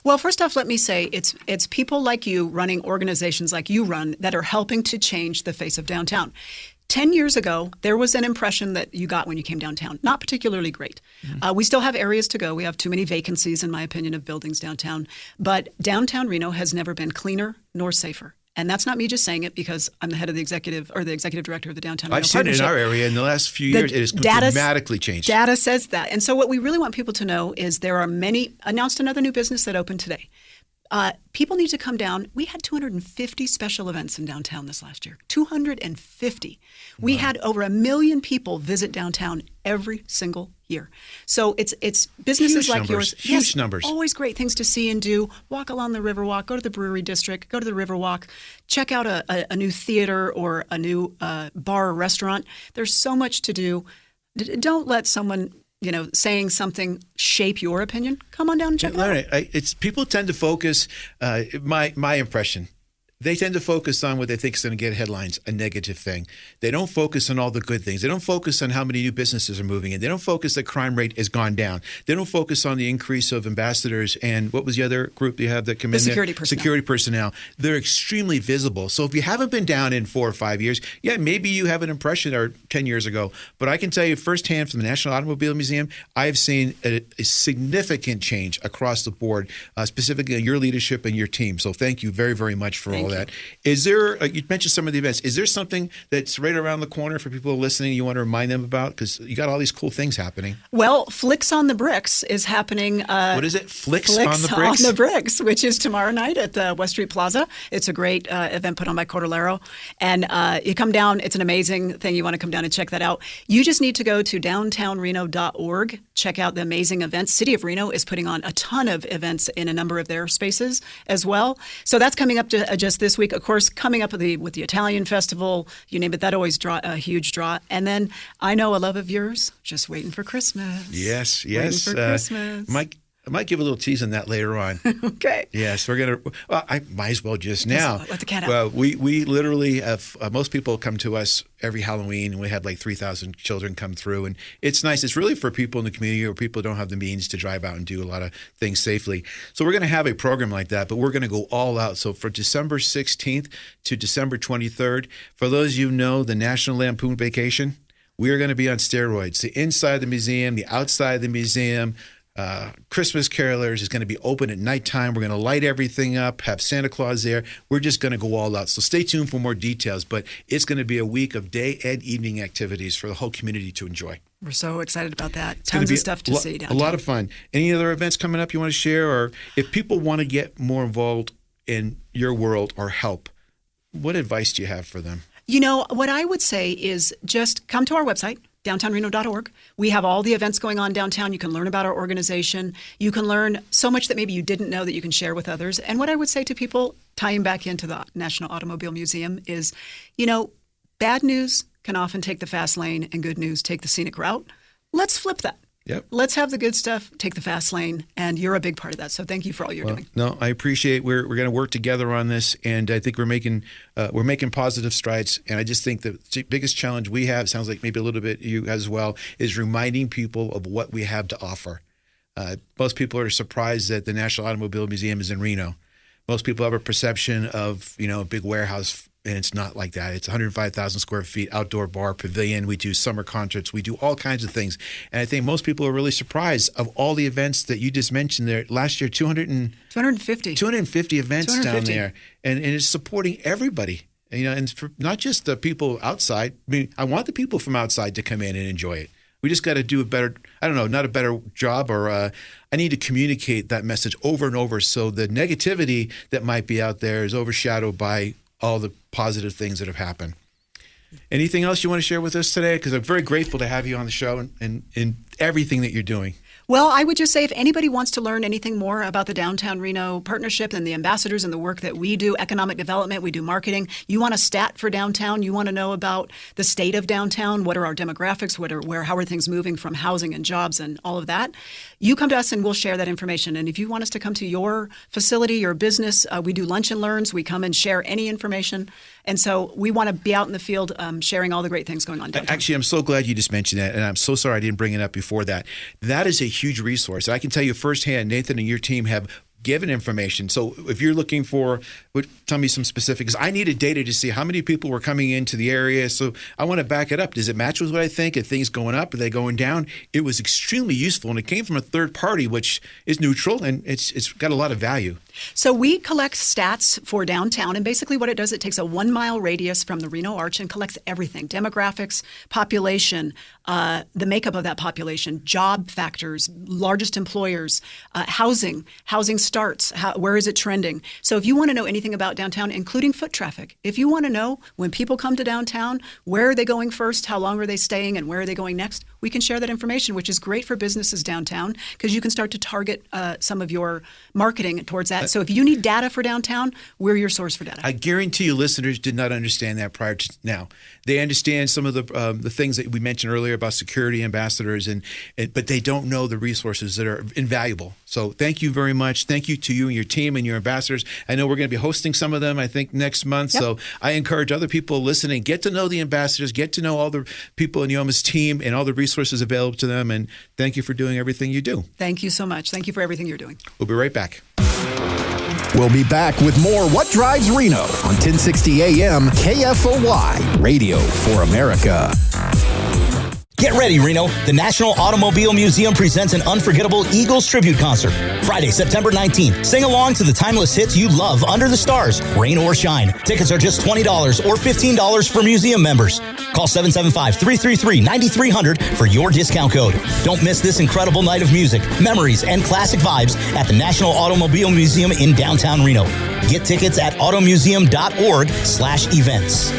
Well, first off, let me say it's people like you running organizations like you run that are helping to change the face of downtown. 10 years ago, there was an impression that you got when you came downtown. Not particularly great. We still have areas to go. We have too many vacancies, in my opinion, of buildings downtown. But downtown Reno has never been cleaner nor safer. And that's not me just saying it because I'm the head of the executive director of the Downtown Reno Partnership. I've seen it in our area in the last few years. It has dramatically changed. Data says that. And so what we really want people to know is there are announced another new business that opened today. People need to come down. We had 250 special events in downtown this last year. 250. We had over 1 million people visit downtown every single year. So it's businesses like yours. Huge numbers. Always great things to see and do. Walk along the Riverwalk. Go to the Brewery District. Go to the Riverwalk. Check out a new theater or a new bar or restaurant. There's so much to do. Don't let someone, saying something shape your opinion. Come on down and check it out. It's people tend to focus. My impression. They tend to focus on what they think is going to get headlines, a negative thing. They don't focus on all the good things. They don't focus on how many new businesses are moving in. They don't focus that crime rate has gone down. They don't focus on the increase of ambassadors and what was the other group you have that come in there? Security personnel. They're extremely visible. So if you haven't been down in 4 or 5 years, maybe you have an impression or 10 years ago. But I can tell you firsthand from the National Automobile Museum, I have seen a significant change across the board, specifically in your leadership and your team. So thank you very, very much for all that. Is there, you mentioned some of the events, is there something that's right around the corner for people listening you want to remind them about? Because you got all these cool things happening. Well, Flicks on the Bricks is happening. What is it? Flicks on the Bricks? On the Bricks, which is tomorrow night at the West Street Plaza. It's a great event put on by Cordillero. And you come down, it's an amazing thing. You want to come down and check that out. You just need to go to downtownreno.org, check out the amazing events. City of Reno is putting on a ton of events in a number of their spaces as well. So that's coming up to just this week. Of course, coming up with the Italian Festival, you name it, that always draw a huge draw. And then I know a love of yours, just waiting for Christmas. Yes. Waiting for Christmas. I might give a little tease on that later on. Okay. Yes, we're going to. Well, I might as well just now. Let the cat out. Well, we literally have. Most people come to us every Halloween, and we had like 3,000 children come through, and it's nice. It's really for people in the community or people who don't have the means to drive out and do a lot of things safely. So we're going to have a program like that, but we're going to go all out. So for December 16th to December 23rd, for those of you who know the National Lampoon Vacation, we are going to be on steroids. The inside of the museum, the outside of the museum. Christmas Carolers is going to be open at nighttime. We're going to light everything up, have Santa Claus there. We're just going to go all out. So stay tuned for more details. But it's going to be a week of day and evening activities for the whole community to enjoy. We're so excited about that. Tons of stuff to see downtown. A lot of fun. Any other events coming up you want to share? Or if people want to get more involved in your world or help, what advice do you have for them? What I would say is just come to our website, downtownreno.org. We have all the events going on downtown. You can learn about our organization. You can learn so much that maybe you didn't know that you can share with others. And what I would say to people, tying back into the National Automobile Museum, is, bad news can often take the fast lane and good news take the scenic route. Let's flip that. Yep. Let's have the good stuff, take the fast lane, and you're a big part of that. So thank you for all you're doing. No, I appreciate. We're going to work together on this, and I think we're making positive strides. And I just think the biggest challenge we have, sounds like maybe a little bit you as well, is reminding people of what we have to offer. Most people are surprised that the National Automobile Museum is in Reno. Most people have a perception of a big warehouse. And it's not like that. It's 105,000 square feet, outdoor bar, pavilion. We do summer concerts. We do all kinds of things. And I think most people are really surprised of all the events that you just mentioned there. Last year, 250 events down there. And it's supporting everybody. And for not just the people outside. I mean, I want the people from outside to come in and enjoy it. We just got to do a better, not a better job, or I need to communicate that message over and over so the negativity that might be out there is overshadowed by all the positive things that have happened. Anything else you want to share with us today? Because I'm very grateful to have you on the show and everything that you're doing. Well, I would just say if anybody wants to learn anything more about the Downtown Reno Partnership and the ambassadors and the work that we do, economic development, we do marketing, you want a stat for downtown, you want to know about the state of downtown, what are our demographics, how are things moving from housing and jobs and all of that, you come to us and we'll share that information. And if you want us to come to your facility, your business, we do lunch and learns. We come and share any information. And so we want to be out in the field sharing all the great things going on downtown. Actually, I'm so glad you just mentioned that, and I'm so sorry I didn't bring it up before that. That is a huge resource. I can tell you firsthand, Nathan and your team have given information. So if you're looking for, tell me some specifics. I needed data to see how many people were coming into the area. So I want to back it up. Does it match with what I think? Are things going up? Are they going down? It was extremely useful, and it came from a third party, which is neutral, and it's got a lot of value. So we collect stats for downtown, and basically what it does, it takes a 1 mile radius from the Reno Arch and collects everything: demographics, population, the makeup of that population, job factors, largest employers, housing starts, where is it trending. So if you want to know anything about downtown, including foot traffic, if you want to know when people come to downtown, where are they going first, how long are they staying, and where are they going next, we can share that information, which is great for businesses downtown because you can start to target some of your marketing towards that. So if you need data for downtown, we're your source for data. I guarantee you listeners did not understand that prior to now. They understand some of the things that we mentioned earlier about security ambassadors, but they don't know the resources that are invaluable. So thank you very much. Thank you to you and your team and your ambassadors. I know we're going to be hosting some of them, I think, next month. Yep. So I encourage other people listening, get to know the ambassadors, get to know all the people in Neoma's team and all the resources available to them. And thank you for doing everything you do. Thank you so much. Thank you for everything you're doing. We'll be right back. We'll be back with more What Drives Reno on 1060 AM KFOY, Radio for America. Get ready, Reno. The National Automobile Museum presents an unforgettable Eagles tribute concert. Friday, September 19th. Sing along to the timeless hits you love under the stars, rain or shine. Tickets are just $20 or $15 for museum members. Call 775-333-9300 for your discount code. Don't miss this incredible night of music, memories, and classic vibes at the National Automobile Museum in downtown Reno. Get tickets at automuseum.org/events.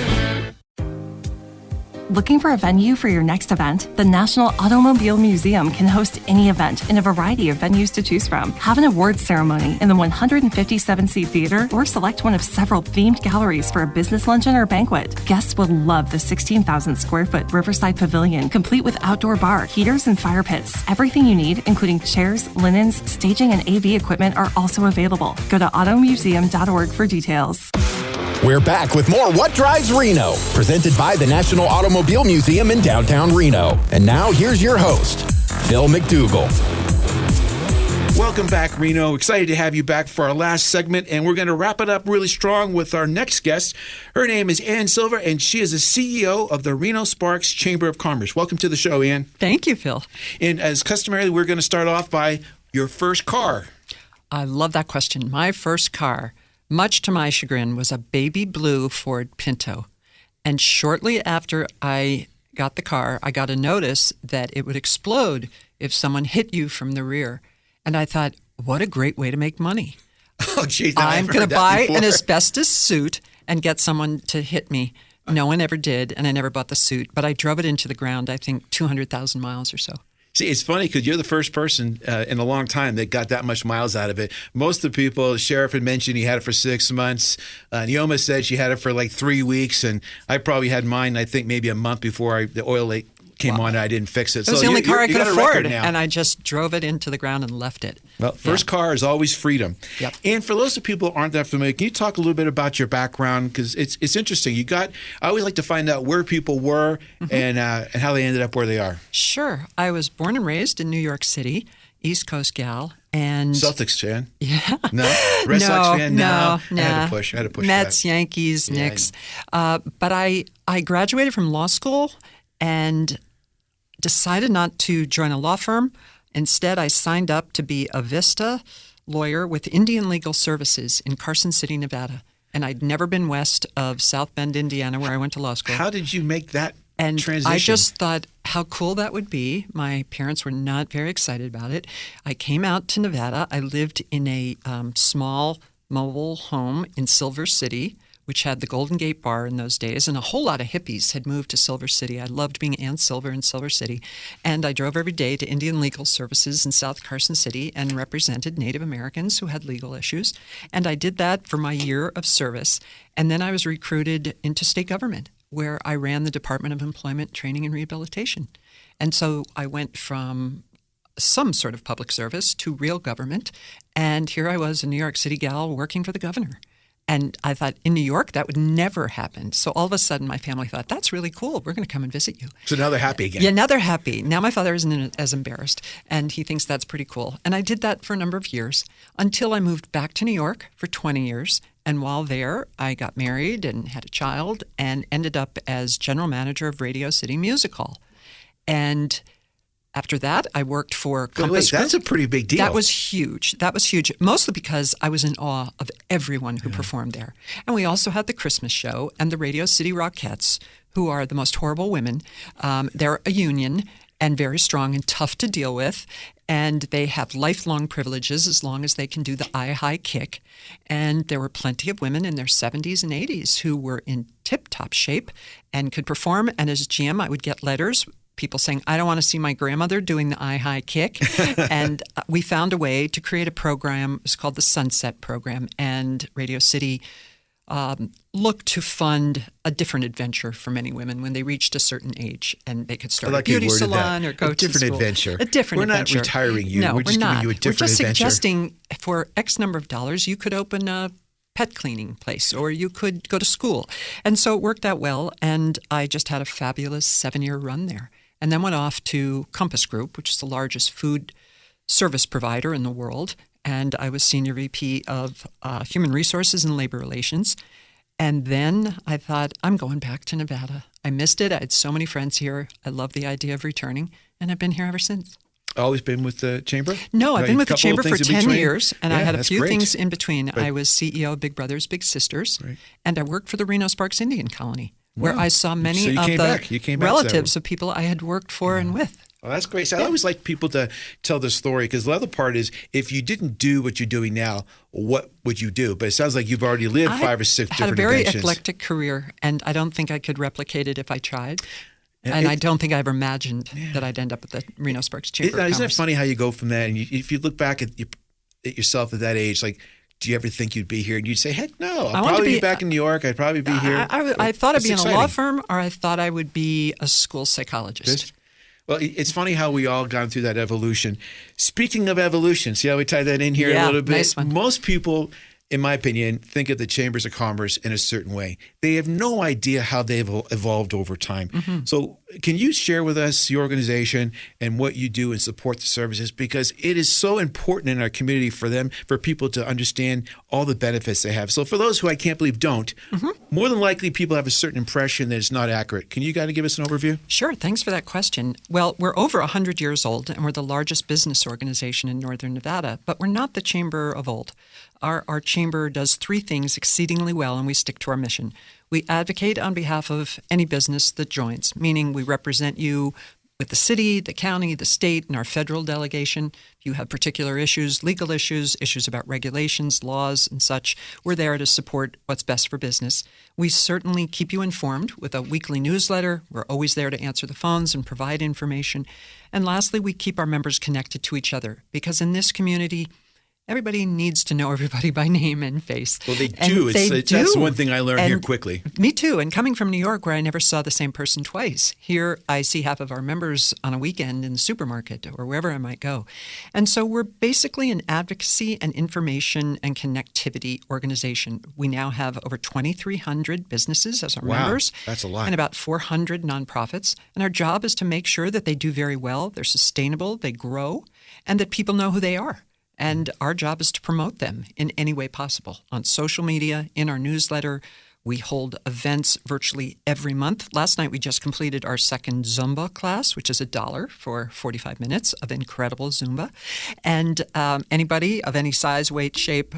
Looking for a venue for your next event? The National Automobile Museum can host any event in a variety of venues to choose from. Have an awards ceremony in the 157-seat theater or select one of several themed galleries for a business luncheon or banquet. Guests will love the 16,000-square-foot Riverside Pavilion, complete with outdoor bar, heaters, and fire pits. Everything you need, including chairs, linens, staging, and AV equipment, are also available. Go to automuseum.org for details. We're back with more What Drives Reno, presented by the National Automobile Museum in downtown Reno. And now here's your host, Phil McDougall. Welcome back, Reno. Excited to have you back for our last segment, and we're going to wrap it up really strong with our next guest. Her name is Ann Silver, and she is the CEO of the Reno Sparks Chamber of Commerce. Welcome to the show, Ann. Thank you, Phil. And as customary, we're going to start off by your first car. I love that question. My first car, much to my chagrin, was a baby blue Ford Pinto. And shortly after I got the car, I got a notice that it would explode if someone hit you from the rear. And I thought, what a great way to make money. Oh, geez, I'm going to buy an asbestos suit and get someone to hit me. No one ever did, and I never bought the suit. But I drove it into the ground, I think, 200,000 miles or so. See, it's funny because you're the first person in a long time that got that much miles out of it. Most of the people, the sheriff had mentioned he had it for 6 months. Neoma said she had it for like 3 weeks, and I probably had mine, I think, maybe a month before the oil leak came on and I didn't fix it. It was the only car I could afford, and I just drove it into the ground and left it. Well, first car is always freedom. Yep. And for those of people who aren't that familiar, can you talk a little bit about your background? Because it's interesting. I always like to find out where people were and how they ended up where they are. Sure. I was born and raised in New York City, East Coast gal. And Celtics fan? Yeah. No? Red Sox fan? No. I had to push Mets, that. Yankees, Knicks. But I graduated from law school and decided not to join a law firm. Instead, I signed up to be a Vista lawyer with Indian Legal Services in Carson City, Nevada. And I'd never been west of South Bend, Indiana, where I went to law school. How did you make that transition? I just thought how cool that would be. My parents were not very excited about it. I came out to Nevada. I lived in a small mobile home in Silver City, which had the Golden Gate Bar in those days, and a whole lot of hippies had moved to Silver City. I loved being Ann Silver in Silver City, and I drove every day to Indian Legal Services in South Carson City and represented Native Americans who had legal issues, and I did that for my year of service, and then I was recruited into state government, where I ran the Department of Employment, Training, and Rehabilitation. And so I went from some sort of public service to real government, and here I was, a New York City gal working for the governor. And I thought, in New York, that would never happen. So all of a sudden, my family thought, that's really cool. We're going to come and visit you. So now they're happy again. Yeah, now they're happy. Now my father isn't as embarrassed, and he thinks that's pretty cool. And I did that for a number of years until I moved back to New York for 20 years. And while there, I got married and had a child and ended up as general manager of Radio City Music Hall. And after that, I worked for Compass Group. That's a pretty big deal. That was huge. Mostly because I was in awe of everyone who performed there. And we also had the Christmas show and the Radio City Rockettes, who are the most horrible women. They're a union and very strong and tough to deal with. And they have lifelong privileges as long as they can do the high kick. And there were plenty of women in their 70s and 80s who were in tip-top shape and could perform. And as GM, I would get letters, people saying, I don't want to see my grandmother doing the high kick. And we found a way to create a program. It was called the Sunset Program. And Radio City look to fund a different adventure for many women when they reached a certain age, and they could start like a beauty you worded salon that. or go A different to school. adventure. A different adventure. We're not retiring you. No, We're just giving you a different We're just adventure. suggesting for X number of dollars, you could open a pet cleaning place, or you could go to school. And so it worked out well, and I just had a fabulous 7-year run there. And then went off to Compass Group, which is the largest food service provider in the world. And I was Senior VP of Human Resources and Labor Relations. And then I thought, I'm going back to Nevada. I missed it. I had so many friends here. I love the idea of returning, and I've been here ever since. Always been with the Chamber? No, I've been with the Chamber for 10 years, and I Yeah, had a that's few great. things in between. But- I was CEO of Big Brothers Big Sisters, Right. and I worked for the Reno Sparks Indian Colony, where Wow. I saw many So you of came the back. You came back to that relatives of people I had worked for and with. Oh, that's great. So I always like people to tell the story, because the other part is, if you didn't do what you're doing now, what would you do? But it sounds like you've already lived 5 or 6 I had a different very inventions. eclectic career, and I don't think I could replicate it if I tried. And I don't think I ever imagined that I'd end up at the Reno Sparks Chamber of Isn't it Commerce. funny how you go from that? And if you look back at yourself at that age, like, do you ever think you'd be here? And you'd say, heck, no. I'll probably be back in New York. I'd probably be here. I thought I'd be in It's a law exciting. firm, or I thought I would be a school psychologist. Well, it's funny how we all gone through that evolution. Speaking of evolution, see how we tie that in here a little bit? Nice one. Most people, in my opinion, think of the chambers of commerce in a certain way. They have no idea how they've evolved over time. Mm-hmm. So can you share with us your organization and what you do and support the services? Because it is so important in our community for people to understand all the benefits they have. So for those who I can't believe don't, more than likely people have a certain impression that it's not accurate. Can you kind of give us an overview? Sure. Thanks for that question. Well, we're over 100 years old, and we're the largest business organization in northern Nevada, but we're not the chamber of old. Our chamber does 3 things exceedingly well, and we stick to our mission. We advocate on behalf of any business that joins, meaning we represent you with the city, the county, the state, and our federal delegation. If you have particular issues, legal issues, issues about regulations, laws, and such, we're there to support what's best for business. We certainly keep you informed with a weekly newsletter. We're always there to answer the phones and provide information. And lastly, we keep our members connected to each other, because in this community, everybody needs to know everybody by name and face. Well, they And do. they That's do. one thing I learned here And quickly. Me too. And coming from New York, where I never saw the same person twice, here I see half of our members on a weekend in the supermarket or wherever I might go. And so we're basically an advocacy and information and connectivity organization. We now have over 2,300 businesses as our Wow, members. that's a lot. And about 400 nonprofits. And our job is to make sure that they do very well, they're sustainable, they grow, and that people know who they are. And our job is to promote them in any way possible on social media, in our newsletter. We hold events virtually every month. Last night, we just completed our second Zumba class, which is $1 for 45 minutes of incredible Zumba. And anybody of any size, weight, shape,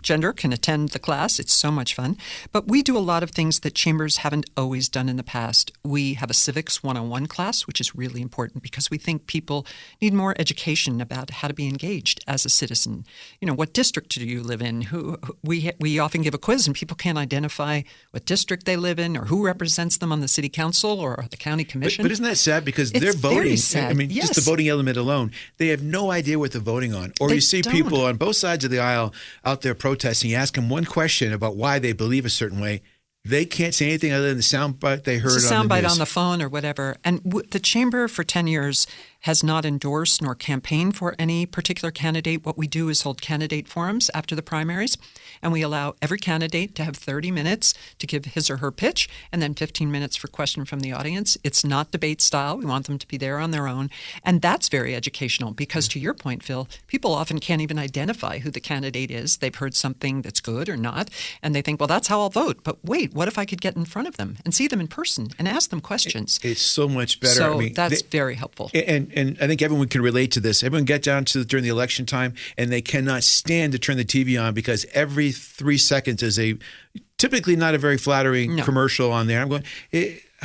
gender can attend the class. It's so much fun. But we do a lot of things that chambers haven't always done in the past. We have a civics 101 class, which is really important because we think people need more education about how to be engaged as a citizen. You know, what district do you live in? We often give a quiz and people can't identify what district they live in or who represents them on the city council or the county commission. But isn't that sad? Because It's they're voting. very sad. I mean, just the Yes. voting element alone, they have no idea what they're voting on. Or They you see don't. people on both sides of the aisle out there protesting. You ask them one question about why they believe a certain way. They can't say anything other than the soundbite they heard It's a on the soundbite news. on the phone or whatever. And the chamber for 10 years has not endorsed nor campaigned for any particular candidate. What we do is hold candidate forums after the primaries, and we allow every candidate to have 30 minutes to give his or her pitch and then 15 minutes for question from the audience. It's not debate style. We want them to be there on their own. And that's very educational because, to your point, Phil, people often can't even identify who the candidate is. They've heard something that's good or not, and they think, well, that's how I'll vote. But wait, what if I could get in front of them and see them in person and ask them questions? It's so much better. So I mean, that's very helpful. And I think everyone can relate to this. Everyone get down to during the election time, and they cannot stand to turn the TV on because every 3 seconds is a typically not a very flattering commercial on there. I'm going,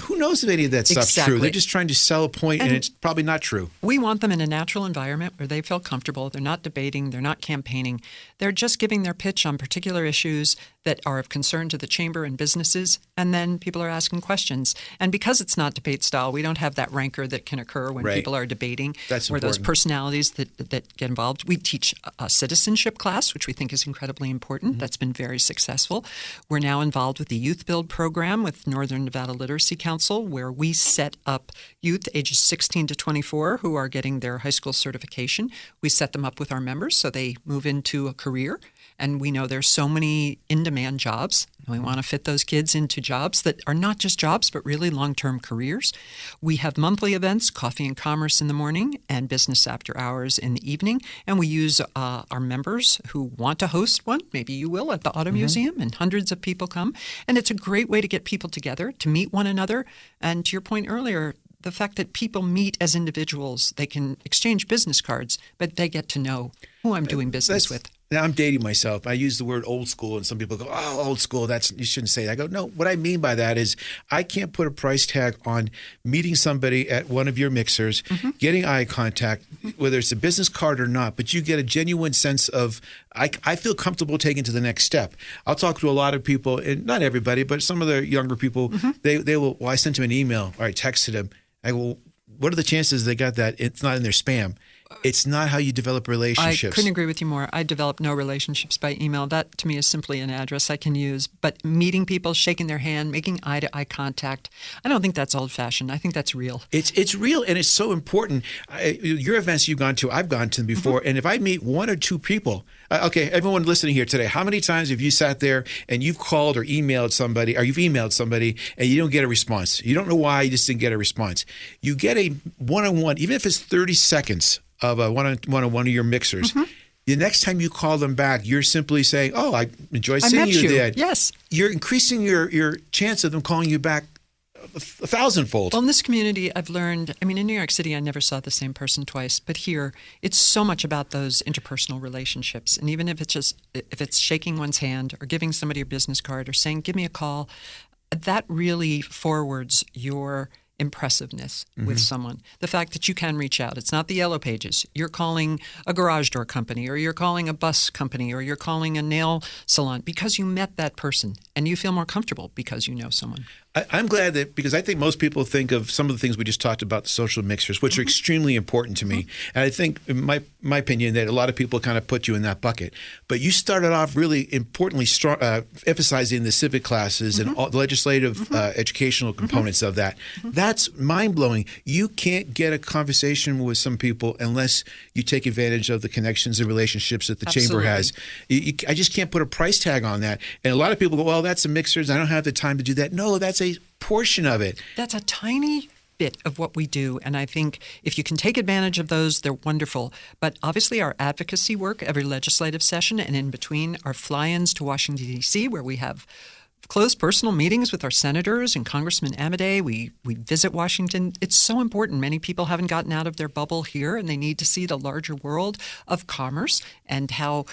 who knows if any of that stuff's true? They're just trying to sell a point, and it's probably not true. We want them in a natural environment where they feel comfortable. They're not debating. They're not campaigning. They're just giving their pitch on particular issues that are of concern to the chamber and businesses, and then people are asking questions. And because it's not debate style, we don't have that rancor that can occur when people are debating. That's or important. those personalities that get involved. We teach a citizenship class, which we think is incredibly important. That's been very successful. We're now involved with the Youth Build program with Northern Nevada Literacy Council, where we set up youth ages 16 to 24 who are getting their high school certification. We set them up with our members so they move into a career. And we know there's so many in-demand jobs. We want to fit those kids into jobs that are not just jobs, but really long-term careers. We have monthly events, Coffee and Commerce in the morning and Business After Hours in the evening. And we use our members who want to host one. Maybe you will at the Auto Museum, and hundreds of people come. And it's a great way to get people together, to meet one another. And to your point earlier, the fact that people meet as individuals, they can exchange business cards, but they get to know who I'm doing business with. Now, I'm dating myself. I use the word old school, and some people go, "Oh, old school. You shouldn't say that." I go, "No. What I mean by that is, I can't put a price tag on meeting somebody at one of your mixers, getting eye contact, whether it's a business card or not. But you get a genuine sense of, I feel comfortable taking to the next step. I'll talk to a lot of people, and not everybody, but some of the younger people. They will. Well, I sent them an email or I texted them. I go, what are the chances they got that? It's not in their spam. It's not how you develop relationships. I couldn't agree with you more. I develop no relationships by email. That, to me, is simply an address I can use. But meeting people, shaking their hand, making eye-to-eye contact, I don't think that's old-fashioned. I think that's real. It's real, and it's so important. Your events you've gone to, I've gone to them before, and if I meet one or two people, okay, everyone listening here today, how many times have you sat there and you've called or emailed somebody, or you've emailed somebody, and you don't get a response? You don't know why, you just didn't get a response. You get a one-on-one, even if it's 30 seconds, of one of your mixers. The next time you call them back, you're simply saying, "Oh, I enjoy seeing you there." Yes. You're increasing your chance of them calling you back a thousandfold. Well, in this community, I've learned, in New York City, I never saw the same person twice. But here, it's so much about those interpersonal relationships. And even if it's shaking one's hand or giving somebody a business card or saying, "Give me a call," that really forwards your impressiveness with someone. The fact that you can reach out. It's not the yellow pages. You're calling a garage door company, or you're calling a bus company, or you're calling a nail salon because you met that person and you feel more comfortable because you know someone. I'm glad that, because I think most people think of some of the things we just talked about, the social mixers, which are extremely important to me. And I think, in my opinion, that a lot of people kind of put you in that bucket. But you started off really importantly emphasizing the civic classes and all the legislative educational components of that. That's mind-blowing. You can't get a conversation with some people unless you take advantage of the connections and relationships that the chamber has. I just can't put a price tag on that. And a lot of people go, "Well, that's the mixers. I don't have the time to do that." No, that's a portion of it. That's a tiny bit of what we do. And I think if you can take advantage of those, they're wonderful. But obviously our advocacy work every legislative session and in between our fly-ins to Washington, D.C., where we have close personal meetings with our senators and Congressman Amodei. We visit Washington. It's so important. Many people haven't gotten out of their bubble here, and they need to see the larger world of commerce and how,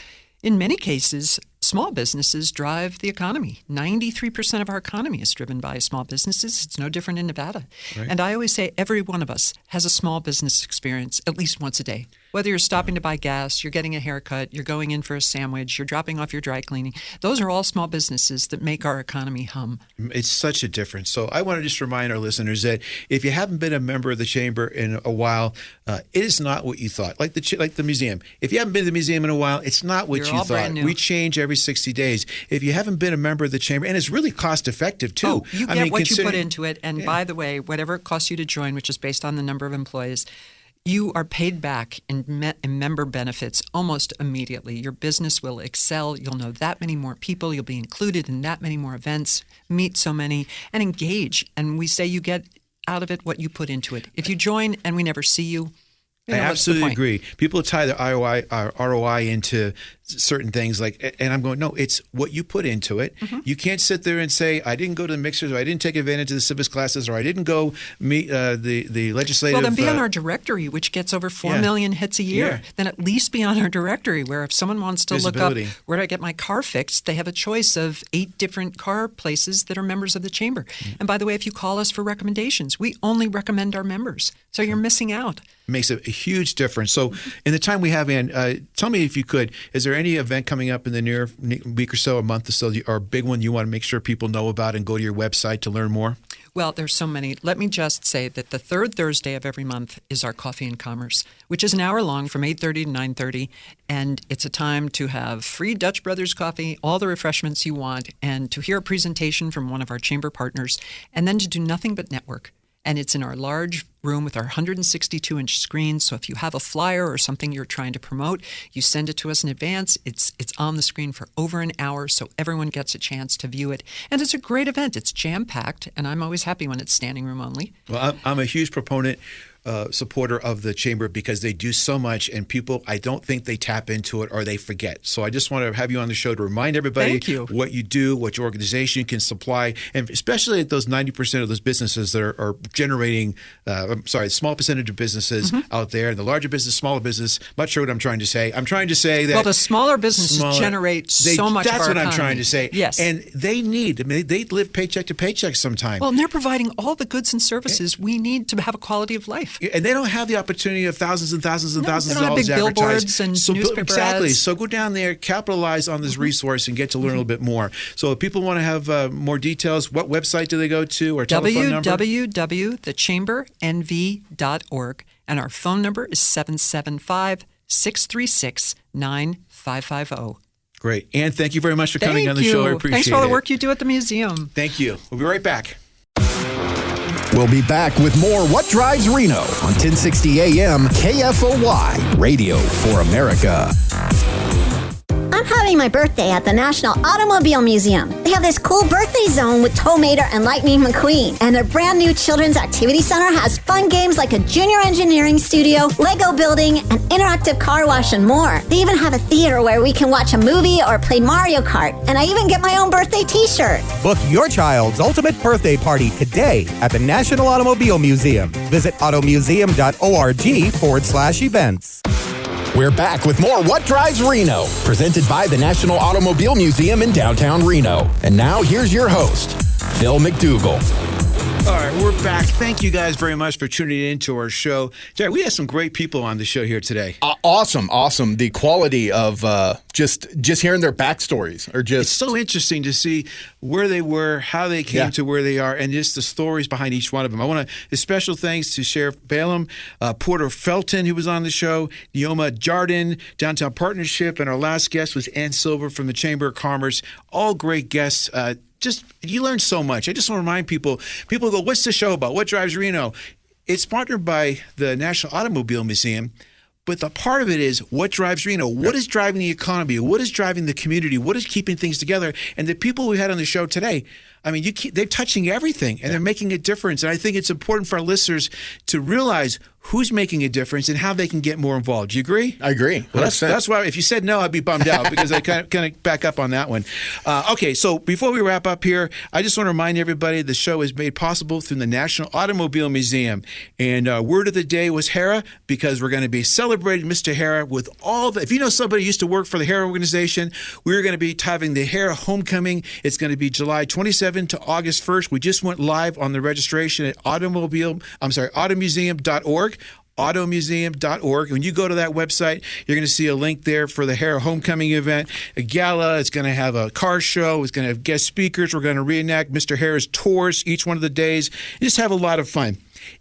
in many cases, small businesses drive the economy. 93% of our economy is driven by small businesses. It's no different in Nevada. Right. And I always say every one of us has a small business experience at least once a day. Whether you're stopping to buy gas, you're getting a haircut, you're going in for a sandwich, you're dropping off your dry cleaning. Those are all small businesses that make our economy hum. It's such a difference. So I want to just remind our listeners that if you haven't been a member of the chamber in a while, it is not what you thought. Like the museum. If you haven't been to the museum in a while, it's not what you thought. We change every 60 days. If you haven't been a member of the chamber, and it's really cost effective too. Oh, you get what you put into it. And by the way, whatever it costs you to join, which is based on the number of employees, you are paid back in member benefits almost immediately. Your business will excel. You'll know that many more people. You'll be included in that many more events, meet so many, and engage. And we say you get out of it what you put into it. If you join and we never see you, I absolutely agree. People tie the ROI into certain things, and I'm going, no, it's what you put into it. You can't sit there and say, I didn't go to the mixers, or I didn't take advantage of the civics classes, or I didn't go meet the legislative. Well, then be on our directory, which gets over 4 million hits a year. Then at least be on our directory, where if someone wants to look up where do I get my car fixed, they have a choice of 8 different car places that are members of the chamber. And by the way, if you call us for recommendations, we only recommend our members. So you're missing out. Makes a huge difference. So in the time we have, Ann, tell me if you could, is there any event coming up in the near week or so, a month or so, or a big one you want to make sure people know about and go to your website to learn more? Well, there's so many. Let me just say that the third Thursday of every month is our Coffee and Commerce, which is an hour long from 8:30 to 9:30, and it's a time to have free Dutch Brothers coffee, all the refreshments you want, and to hear a presentation from one of our chamber partners, and then to do nothing but network. And it's in our large room with our 162-inch screen. So if you have a flyer or something you're trying to promote, you send it to us in advance. It's on the screen for over an hour, so everyone gets a chance to view it. And it's a great event. It's jam-packed, and I'm always happy when it's standing room only. Well, I'm a huge proponent, supporter of the chamber because they do so much, and people, I don't think they tap into it or they forget. So I just want to have you on the show to remind everybody what you do, what your organization can supply, and especially those 90% of those businesses that are generating, small percentage of businesses out there, the larger business, smaller business. I'm not sure what I'm trying to say. I'm trying to say that the smaller businesses generate so much of our That's what economy. I'm trying to say. Yes. And they live paycheck to paycheck sometimes. Well, and they're providing all the goods and services we need to have a quality of life. And they don't have the opportunity of thousands and thousands and thousands of dollars big billboards advertised. and newspaper exactly. ads. So go down there, capitalize on this resource, and get to learn a little bit more. So if people want to have more details, what website do they go to or telephone number? www.thechamberNV.org, and our phone number is 775-636-9550. Great. Ann, thank you very much for coming on the show. I appreciate it. Thanks for all the work you do at the museum. Thank you. We'll be right back. We'll be back with more What Drives Reno on 1060 AM KFOY, Radio for America. I'm having my birthday at the National Automobile Museum. They have this cool birthday zone with Tow Mater and Lightning McQueen. And their brand new Children's Activity Center has fun games like a junior engineering studio, Lego building, an interactive car wash, and more. They even have a theater where we can watch a movie or play Mario Kart. And I even get my own birthday t-shirt. Book your child's ultimate birthday party today at the National Automobile Museum. Visit automuseum.org/events. We're back with more What Drives Reno, presented by the National Automobile Museum in downtown Reno. And now here's your host, Phil McDougall. All right, we're back. Thank you guys very much for tuning in to our show. Jerry, we have some great people on the show here today. Awesome. The quality of just hearing their backstories are just... It's so interesting to see where they were, how they came to where they are, and just the stories behind each one of them. I want to special thanks to Sheriff Balaam, Porter Felton, who was on the show, Neoma, Jardon, Downtown Partnership, and our last guest was Ann Silver from the Chamber of Commerce. All great guests. You learn so much. I just want to remind people go, what's the show about? What Drives Reno? It's partnered by the National Automobile Museum, but the part of it is what drives Reno? What is driving the economy? What is driving the community? What is keeping things together? And the people we had on the show today, I mean, they're touching everything, and they're making a difference. And I think it's important for our listeners to realize who's making a difference and how they can get more involved. Do you agree? I agree. Well, that's why if you said no, I'd be bummed out because I kind of back up on that one. Okay, so before we wrap up here, I just want to remind everybody the show is made possible through the National Automobile Museum. And word of the day was Hera, because we're going to be celebrating Mr. Hera with all the... If you know somebody who used to work for the Hera organization, we're going to be having the Hera Homecoming. It's going to be July 27th to August 1st. We just went live on the registration at automuseum.org. automuseum.org. When you go to that website, you're going to see a link there for the Hera Homecoming event, a gala. It's going to have a car show. It's going to have guest speakers. We're going to reenact Mr. Hera's tours each one of the days. Just have a lot of fun.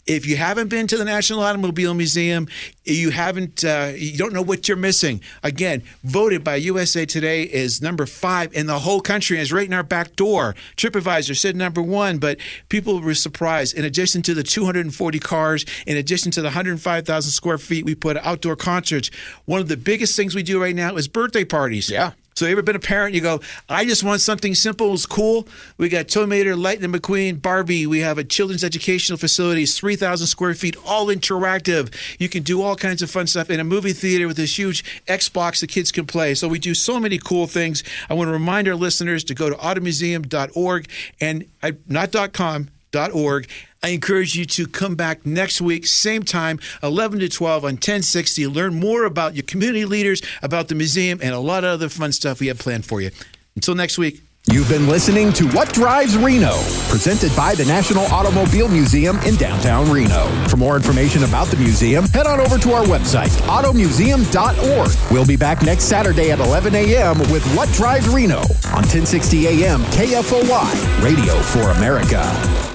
If you haven't been to the National Automobile Museum, you don't know what you're missing. Again, voted by USA Today is number 5 in the whole country, and it's right in our back door. TripAdvisor said number 1, but people were surprised. In addition to the 240 cars, in addition to the 105,000 square feet, we put outdoor concerts. One of the biggest things we do right now is birthday parties. Yeah. So you ever been a parent, you go, I just want something simple, it's cool. We got Tow Mater, Lightning McQueen, Barbie. We have a children's educational facilities, 3,000 square feet, all interactive. You can do all kinds of fun stuff in a movie theater with this huge Xbox the kids can play. So we do so many cool things. I want to remind our listeners to go to automuseum.org and not .com, .org. I encourage you to come back next week, same time, 11 to 12 on 1060. Learn more about your community leaders, about the museum, and a lot of other fun stuff we have planned for you. Until next week. You've been listening to What Drives Reno, presented by the National Automobile Museum in downtown Reno. For more information about the museum, head on over to our website, automuseum.org. We'll be back next Saturday at 11 a.m. with What Drives Reno on 1060 a.m. KFOY, Radio for America.